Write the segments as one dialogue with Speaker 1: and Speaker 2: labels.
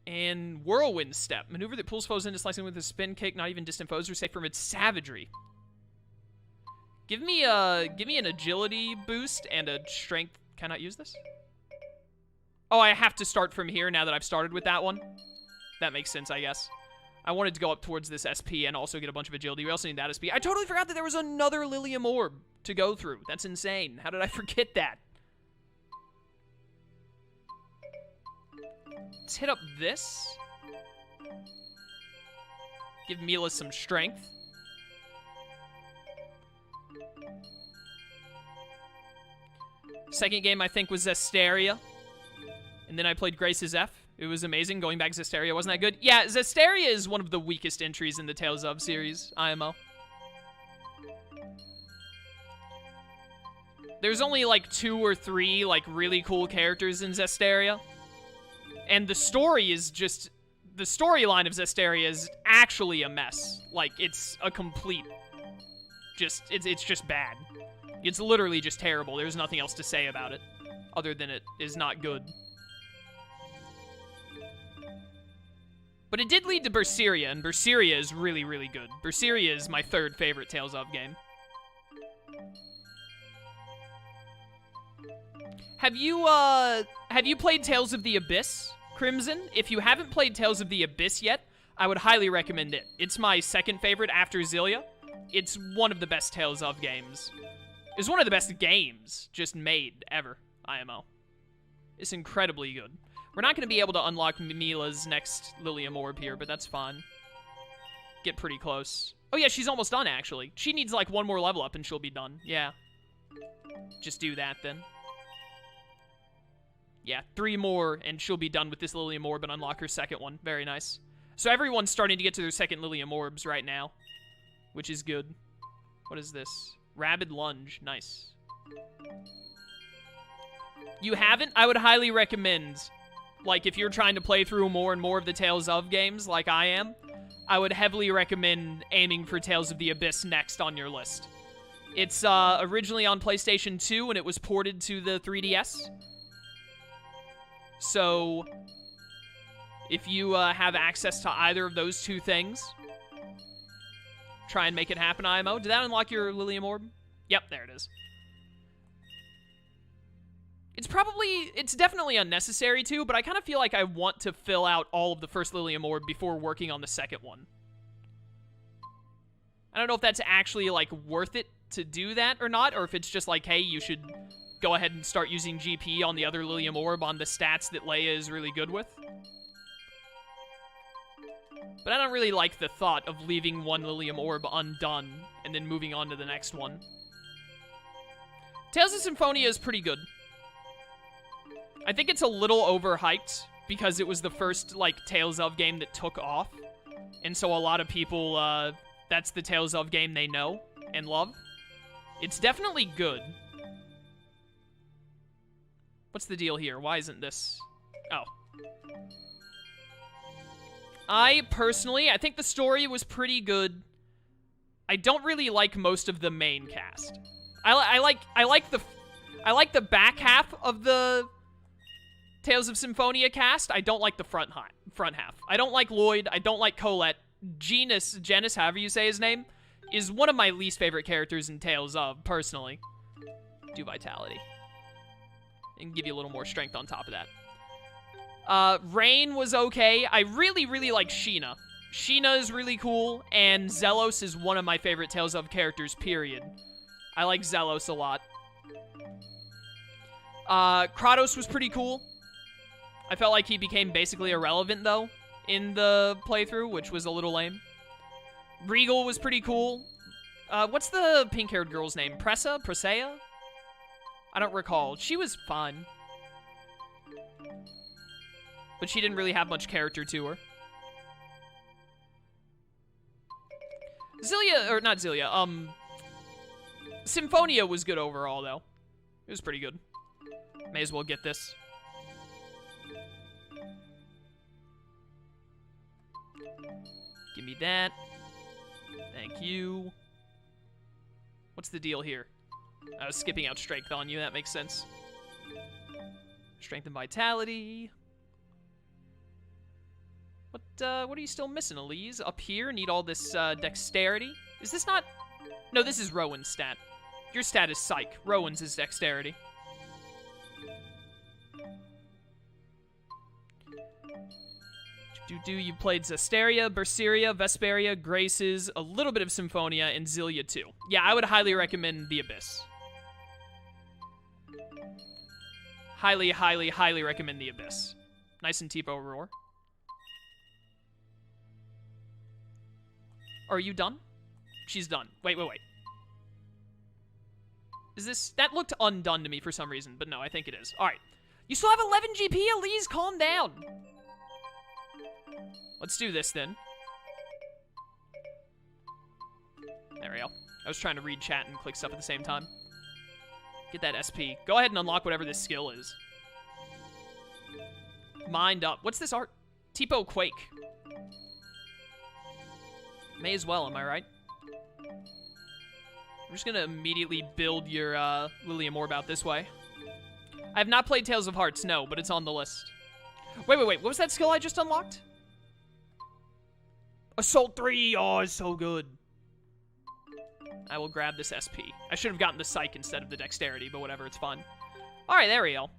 Speaker 1: And Whirlwind Step. Maneuver that pulls foes into slicing with a spin kick. Not even distant foes are safe from its savagery. Give me an agility boost and a strength. Can I use this? Oh, I have to start from here now that I've started with that one. That makes sense, I guess. I wanted to go up towards this SP and also get a bunch of agility. We also need that SP. I totally forgot that there was another Lilium Orb to go through. That's insane. How did I forget that? Let's hit up this. Give Milla some strength. Second game, I think, was Zestiria. And then I played Grace's F. It was amazing. Going back, Zestiria wasn't that good. Yeah, Zestiria is one of the weakest entries in the Tales of series, IMO. There's only, like, 2 or 3, like, really cool characters in Zestiria. And the story is just... The storyline of Zestiria is actually a mess. Like, it's a complete... It's just bad. It's literally just terrible. There's nothing else to say about it. Other than it is not good. But it did lead to Berseria, and Berseria is really, really good. Berseria is my 3rd favorite Tales of game. Have you played Tales of the Abyss, Crimson? If you haven't played Tales of the Abyss yet, I would highly recommend it. It's my 2nd favorite after Xillia. It's one of the best Tales of games. It's one of the best games just made ever, IMO. It's incredibly good. We're not going to be able to unlock Milla's next Lilium Orb here, but that's fine. Get pretty close. Oh yeah, she's almost done, actually. She needs, like, 1 more level up and she'll be done. Yeah. Just do that, then. Yeah, 3 more and she'll be done with this Lilium Orb and unlock her 2nd one. Very nice. So everyone's starting to get to their 2nd Lilium Orbs right now, which is good. What is this? Rabid Lunge. Nice. You haven't? I would highly recommend... Like, if you're trying to play through more and more of the Tales of games, like I am, I would heavily recommend aiming for Tales of the Abyss next on your list. It's originally on PlayStation 2, and it was ported to the 3DS. So, if you have access to either of those 2 things, try and make it happen, IMO. Did that unlock your Lilium Orb? Yep, there it is. It's definitely unnecessary too, but I kind of feel like I want to fill out all of the first Lilium Orb before working on the 2nd one. I don't know if that's actually, like, worth it to do that or not, or if it's just like, hey, you should go ahead and start using GP on the other Lilium Orb on the stats that Leia is really good with. But I don't really like the thought of leaving one Lilium Orb undone and then moving on to the next one. Tales of Symphonia is pretty good. I think it's a little overhyped because it was the first, like, Tales of game that took off. And so a lot of people, that's the Tales of game they know and love. It's definitely good. What's the deal here? Why isn't this... Oh. I think the story was pretty good. I don't really like most of the main cast. I like the back half of the Tales of Symphonia cast. I don't like the front half. I don't like Lloyd. I don't like Colette. Genis, however you say his name, is one of my least favorite characters in Tales of, personally. Do Vitality. And give you a little more strength on top of that. Rain was okay. I really, really like Sheena. Sheena is really cool, and Zelos is one of my favorite Tales of characters, period. I like Zelos a lot. Kratos was pretty cool. I felt like he became basically irrelevant, though, in the playthrough, which was a little lame. Regal was pretty cool. What's the pink-haired girl's name? Presea? I don't recall. She was fun. But she didn't really have much character to her. Xillia, or not Xillia, Symphonia was good overall, though. It was pretty good. May as well get this. Give me that. Thank you. What's the deal here? I was skipping out strength on you. That makes sense. Strength and vitality. what are you still missing, Elise? Up here, need all this, dexterity. Is this not... No, this is Rowan's stat. Your stat is psych. Rowan's is dexterity. You played Zesteria, Berseria, Vesperia, Graces, a little bit of Symphonia, and Xillia too. Yeah, I would highly recommend The Abyss. Highly, highly, highly recommend The Abyss. Nice and Tipo Roar. Are you done? She's done. Wait. Is this... That looked undone to me for some reason, but no, I think it is. Alright. You still have 11 GP, Elise? Calm down. Let's do this, then. There we go. I was trying to read chat and click stuff at the same time. Get that SP. Go ahead and unlock whatever this skill is. Mind up. What's this art? Tipo Quake. May as well, am I right? I'm just gonna immediately build your Lilium Orb out this way. I have not played Tales of Hearts, no, but it's on the list. Wait. What was that skill I just unlocked? Assault 3! Oh, it's so good. I will grab this SP. I should have gotten the Psych instead of the Dexterity, but whatever, it's fun. Alright, there we go.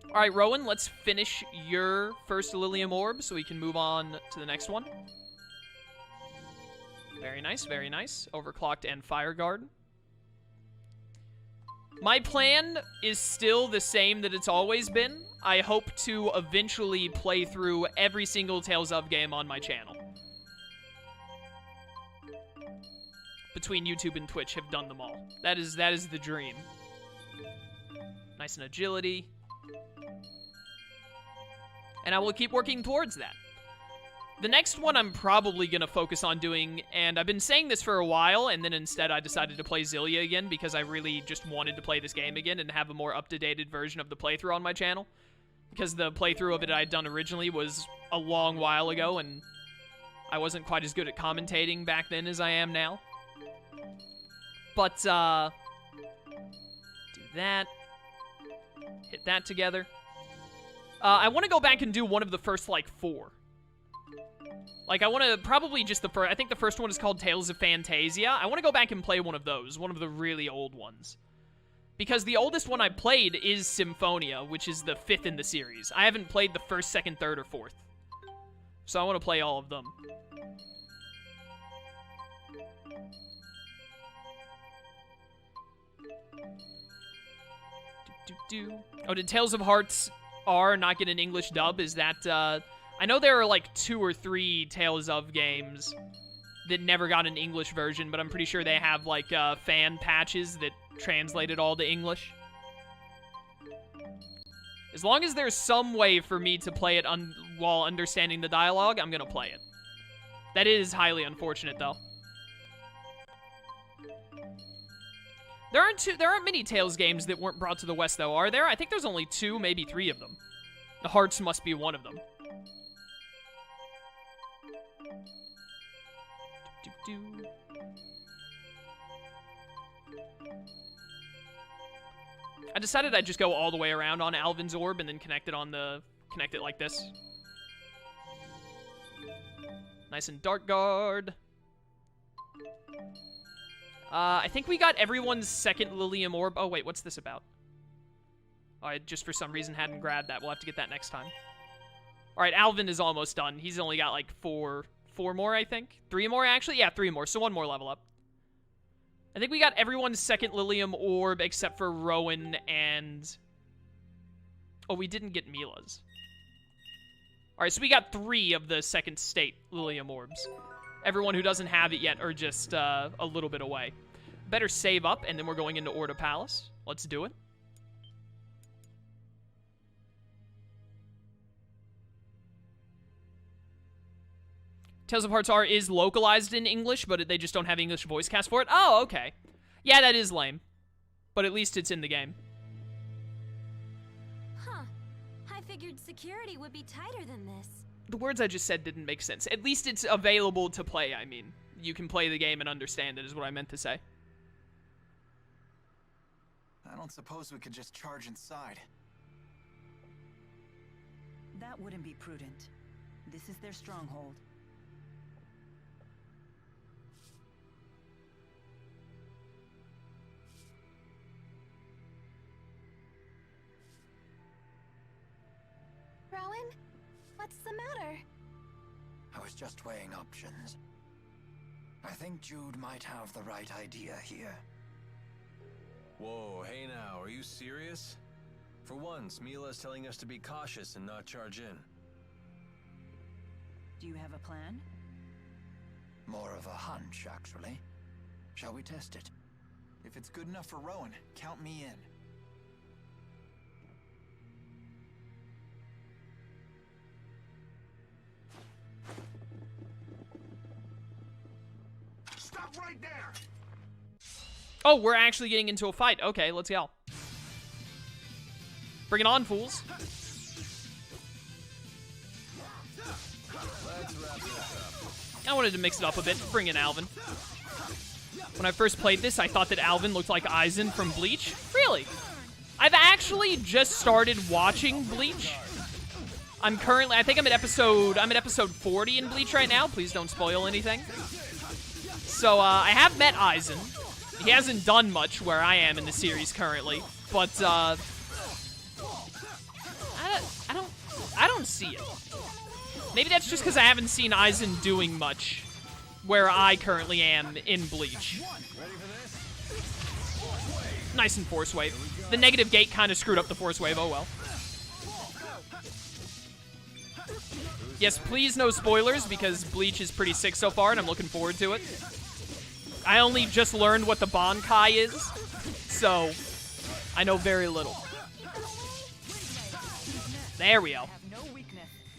Speaker 1: Alright, Rowan, let's finish your first Lilium Orb so we can move on to the next one. Very nice, very nice. Overclocked and Fire Guard. My plan is still the same that it's always been. I hope to eventually play through every single Tales of game on my channel. Between YouTube and Twitch, have done them all. That is the dream. Nice and agility. And I will keep working towards that. The next one I'm probably going to focus on doing, and I've been saying this for a while, and then instead I decided to play Xillia again because I really just wanted to play this game again and have a more up-to-date version of the playthrough on my channel. Because the playthrough of it I had done originally was a long while ago, and I wasn't quite as good at commentating back then as I am now. But, do that. Hit that together. I want to go back and do one of the first, like, 4. Like, I want to probably just the first... I think the first one is called Tales of Phantasia. I want to go back and play one of those, one of the really old ones. Because the oldest one I played is Symphonia, which is the 5th in the series. I haven't played the 1st, 2nd, 3rd, or 4th. So I want to play all of them. Oh, did Tales of Hearts R not get an English dub? Is that, I know there are like 2 or 3 Tales of games that never got an English version, but I'm pretty sure they have like fan patches that translated all to English. As long as there's some way for me to play it while understanding the dialogue, I'm gonna play it. That is highly unfortunate, though. There aren't many Tales games that weren't brought to the West, though, are there? I think there's only 2, maybe 3 of them. The Hearts must be one of them. I decided I'd just go all the way around on Alvin's Orb and then connect it like this. Nice and Dark Guard. I think we got everyone's second Lilium Orb. Oh, wait, what's this about? Oh, I just for some reason hadn't grabbed that. We'll have to get that next time. All right, Alvin is almost done. He's only got like 4 more, I think. 3 more, actually? Yeah, 3 more, so 1 more level up. I think we got everyone's second Lilium Orb except for Rowan and... Oh, we didn't get Milla's. All right, so we got 3 of the second state Lilium Orbs. Everyone who doesn't have it yet are just a little bit away. Better save up, and then we're going into Orda Palace. Let's do it. Tales of Hearts R is localized in English, but they just don't have English voice cast for it. Oh, okay. Yeah, that is lame. But at least it's in the game.
Speaker 2: Huh. I figured security would be tighter than this.
Speaker 1: The words I just said didn't make sense. At least it's available to play, I mean. You can play the game and understand it, is what I meant to say.
Speaker 3: I don't suppose we could just charge inside.
Speaker 4: That wouldn't be prudent. This is their stronghold.
Speaker 2: Rowan, what's the matter?
Speaker 3: I was just weighing options. I think Jude might have the right idea here.
Speaker 5: Whoa, hey now, are you serious? For once, Milla is telling us to be cautious and not charge in.
Speaker 4: Do you have a plan?
Speaker 3: More of a hunch, actually. Shall we test it?
Speaker 6: If it's good enough for Rowan, count me in.
Speaker 3: Stop right there!
Speaker 1: Oh, we're actually getting into a fight. Okay, let's go. Bring it on, fools. I wanted to mix it up a bit. Bring in Alvin. When I first played this, I thought that Alvin looked like Aizen from Bleach. Really? I've actually just started watching Bleach. I think I'm at episode 40 in Bleach right now. Please don't spoil anything. So, I have met Aizen. He hasn't done much where I am in the series currently, but, I don't see it. Maybe that's just because I haven't seen Aizen doing much where I currently am in Bleach. Nice and force wave. The negative gate kind of screwed up the force wave, oh well. Yes, please no spoilers, because Bleach is pretty sick so far, and I'm looking forward to it. I only just learned what the Bankai is, so I know very little. There we go.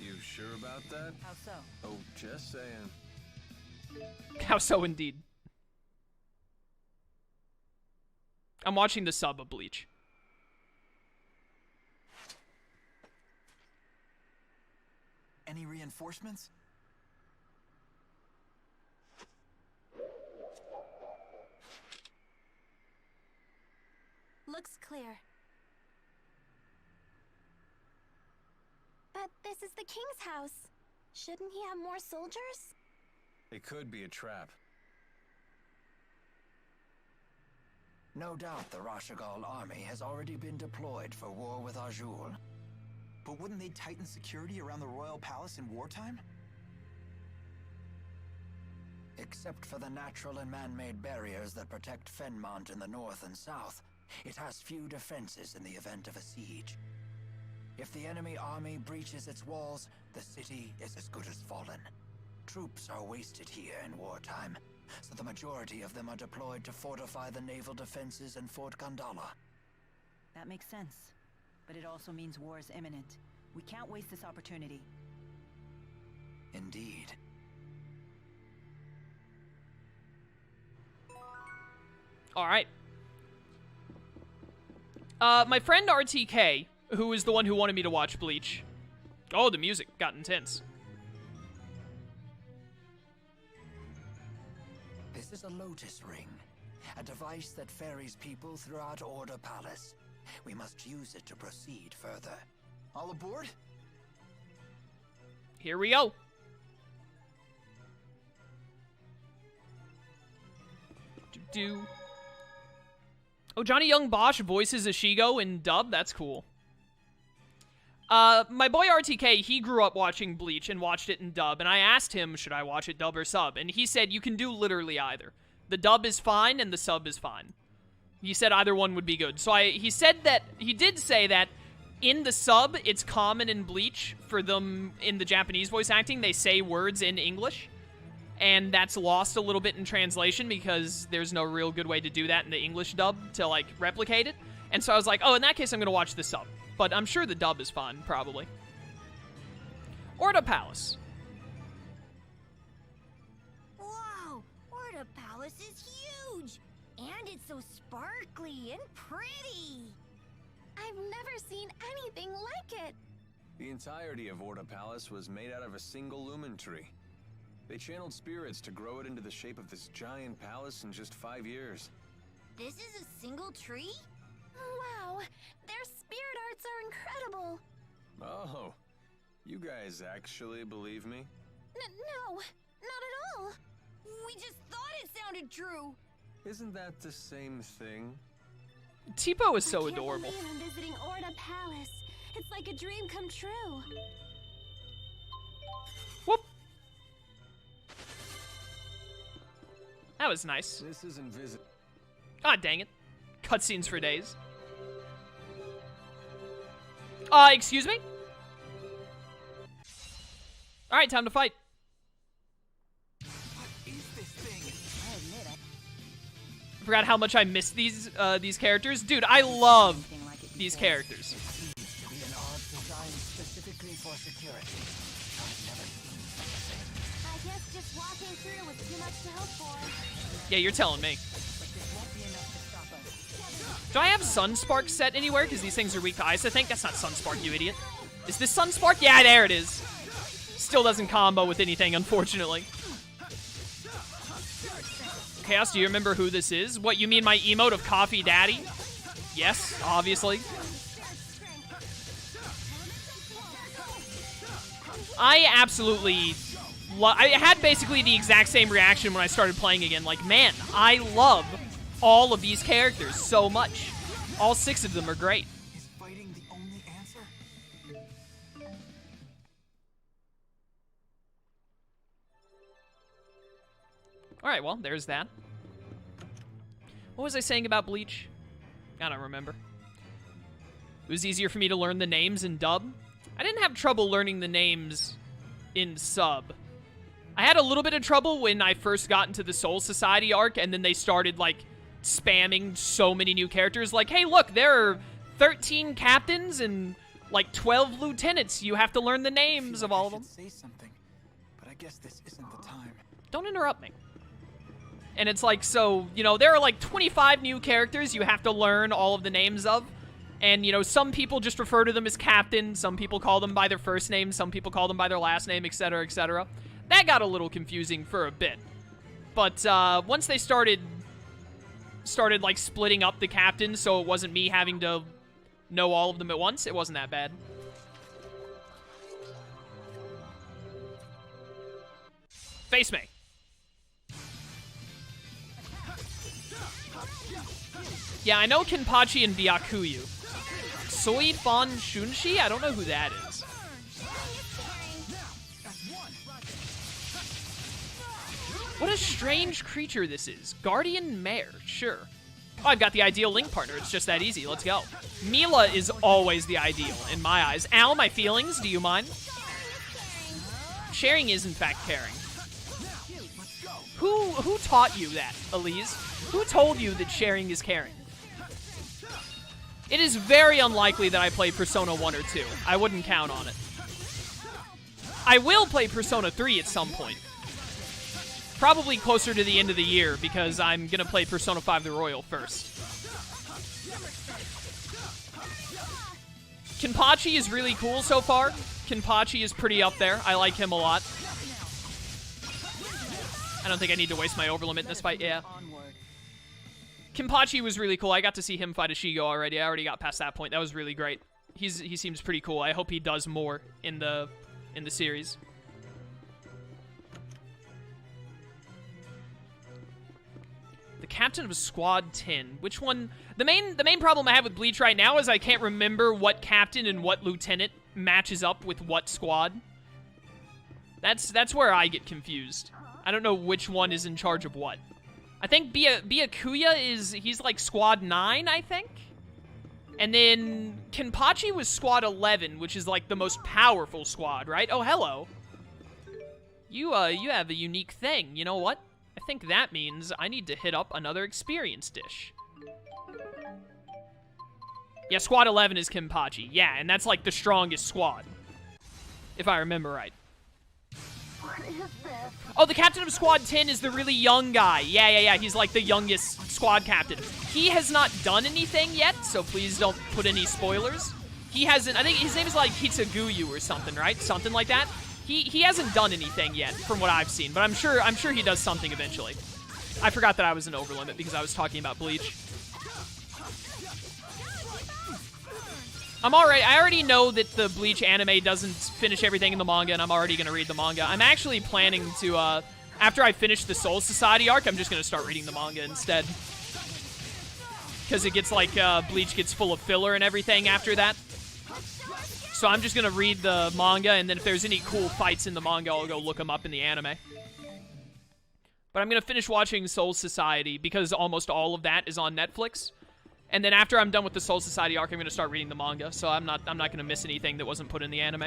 Speaker 5: You sure about that?
Speaker 4: How so?
Speaker 5: Oh, just saying.
Speaker 1: How so indeed. I'm watching the sub of Bleach.
Speaker 6: Any reinforcements?
Speaker 2: Looks clear. But this is the king's house. Shouldn't he have more soldiers?
Speaker 5: It could be a trap.
Speaker 3: No doubt the Rashagal army has already been deployed for war with Azul.
Speaker 6: But wouldn't they tighten security around the royal palace in wartime?
Speaker 3: Except for the natural and man-made barriers that protect Fenmont in the north and south, it has few defenses in the event of a siege. If the enemy army breaches its walls, the city is as good as fallen. Troops are wasted here in wartime, so the majority of them are deployed to fortify the naval defenses in Fort Gandala.
Speaker 4: That makes sense. But it also means war is imminent. We can't waste this opportunity.
Speaker 3: Indeed.
Speaker 1: All right. My friend RTK, who is the one who wanted me to watch Bleach. Oh, the music got intense.
Speaker 3: This is a lotus ring, a device that ferries people throughout Orda Palace. We must use it to proceed further.
Speaker 6: All aboard?
Speaker 1: Here we go. Do. Oh, Johnny Young Bosch voices Ashigo in dub. That's cool. My boy RTK, he grew up watching Bleach and watched it in dub, and I asked him, should I watch it dub or sub? And he said, you can do literally either. The dub is fine, and the sub is fine. He said either one would be good. So he did say that in the sub, it's common in Bleach for them, in the Japanese voice acting, they say words in English. And that's lost a little bit in translation because there's no real good way to do that in the English dub to, like, replicate it. And so I was like, oh, in that case, I'm going to watch the sub. But I'm sure the dub is fun, probably. Orda Palace.
Speaker 2: Wow, Orda Palace is huge! And it's so sparkly and pretty! I've never seen anything like it!
Speaker 5: The entirety of Orda Palace was made out of a single lumen tree. They channeled spirits to grow it into the shape of this giant palace in just 5 years.
Speaker 2: This is a single tree? Wow, their spirit arts are incredible!
Speaker 5: Oh, You guys actually believe me?
Speaker 2: No, not at all. We just thought it sounded true.
Speaker 5: Isn't that the same thing?
Speaker 1: Tipo is so
Speaker 2: I can't
Speaker 1: adorable.
Speaker 2: believe I'm visiting Orda Palace. It's like a dream come true.
Speaker 1: Whoop. That was nice.
Speaker 5: This isn't visit.
Speaker 1: God dang it. Cutscenes for days. Excuse me? Alright, time to fight.
Speaker 6: What is this thing?
Speaker 4: I admit it.
Speaker 1: I forgot how much I missed these characters. Dude, I love
Speaker 4: Anything like it
Speaker 1: these
Speaker 4: before.
Speaker 1: characters.
Speaker 3: Seems to be an art designed specifically for security. I've never seen such a thing.
Speaker 2: I guess just walking through was too much to hope for.
Speaker 1: Yeah, you're telling me.
Speaker 4: But this won't be enough to stop us.
Speaker 1: Do I have Sunspark set anywhere? Because these things are weak to ice, I think. That's not Sunspark, you idiot. Is this Sunspark? Yeah, there it is. Still doesn't combo with anything, unfortunately. Chaos, do you remember who this is? What, you mean my emote of Coffee Daddy? Yes, obviously. I absolutely... I had basically the exact same reaction when I started playing again. Like, man, I love all of these characters so much. All 6 of them are great.
Speaker 6: Is fighting the only answer?
Speaker 1: Alright, well, there's that. What was I saying about Bleach? I don't remember. It was easier for me to learn the names in dub. I didn't have trouble learning the names in sub. I had a little bit of trouble when I first got into the Soul Society arc, and then they started, like, spamming so many new characters. Like, hey, look, there are 13 captains and, like, 12 lieutenants. You have to learn the names of all of them.
Speaker 6: Say something, but I guess this isn't the time.
Speaker 1: Don't interrupt me. And it's like, so, you know, there are like 25 new characters you have to learn all of the names of. And, you know, some people just refer to them as captain. Some people call them by their first name. Some people call them by their last name, etc., etc. That got a little confusing for a bit. But once they started like splitting up the captains so it wasn't me having to know all of them at once, it wasn't that bad. Face me. Yeah, I know Kenpachi and Byakuyu. Soifon Shunshi? I don't know who that is. What a strange creature this is. Guardian Mare, sure. Oh, I've got the ideal Link partner. It's just that easy. Let's go. Milla is always the ideal, in my eyes. Ow, my feelings, do you mind? Sharing is, in fact, caring. Who taught you that, Elise? Who told you that sharing is caring? It is very unlikely that I play Persona 1 or 2. I wouldn't count on it. I will play Persona 3 at some point. Probably closer to the end of the year, because I'm gonna play Persona 5 The Royal first. Kenpachi is really cool so far. Kenpachi is pretty up there. I like him a lot. I don't think I need to waste my overlimit in this fight. Yeah. Kenpachi was really cool. I got to see him fight a Shigo already. I already got past that point. That was really great. He seems pretty cool. I hope he does more in the series. The captain of Squad 10. Which one? The main problem I have with Bleach right now is I can't remember what captain and what lieutenant matches up with what squad. That's where I get confused. I don't know which one is in charge of what. I think Byakuya he's like Squad 9, I think? And then Kenpachi was Squad 11, which is like the most powerful squad, right? Oh, hello. You have a unique thing. You know what? I think that means I need to hit up another experience dish. Yeah, Squad 11 is Kenpachi. Yeah, and that's like the strongest squad. If I remember right. Oh, the captain of Squad 10 is the really young guy. Yeah. He's like the youngest squad captain. He has not done anything yet, so please don't put any spoilers. He hasn't, I think his name is like Kitsuguyu or something, right? Something like that. He hasn't done anything yet from what I've seen, but I'm sure he does something eventually. I forgot that I was an overlimit because I was talking about Bleach. I already know that the Bleach anime doesn't finish everything in the manga, and I'm already going to read the manga. I'm actually planning to, after I finish the Soul Society arc, I'm just going to start reading the manga instead. Because it gets like, Bleach gets full of filler and everything after that. So I'm just going to read the manga, and then if there's any cool fights in the manga, I'll go look them up in the anime. But I'm going to finish watching Soul Society, because almost all of that is on Netflix. And then after I'm done with the Soul Society arc, I'm going to start reading the manga, so I'm not going to miss anything that wasn't put in the anime.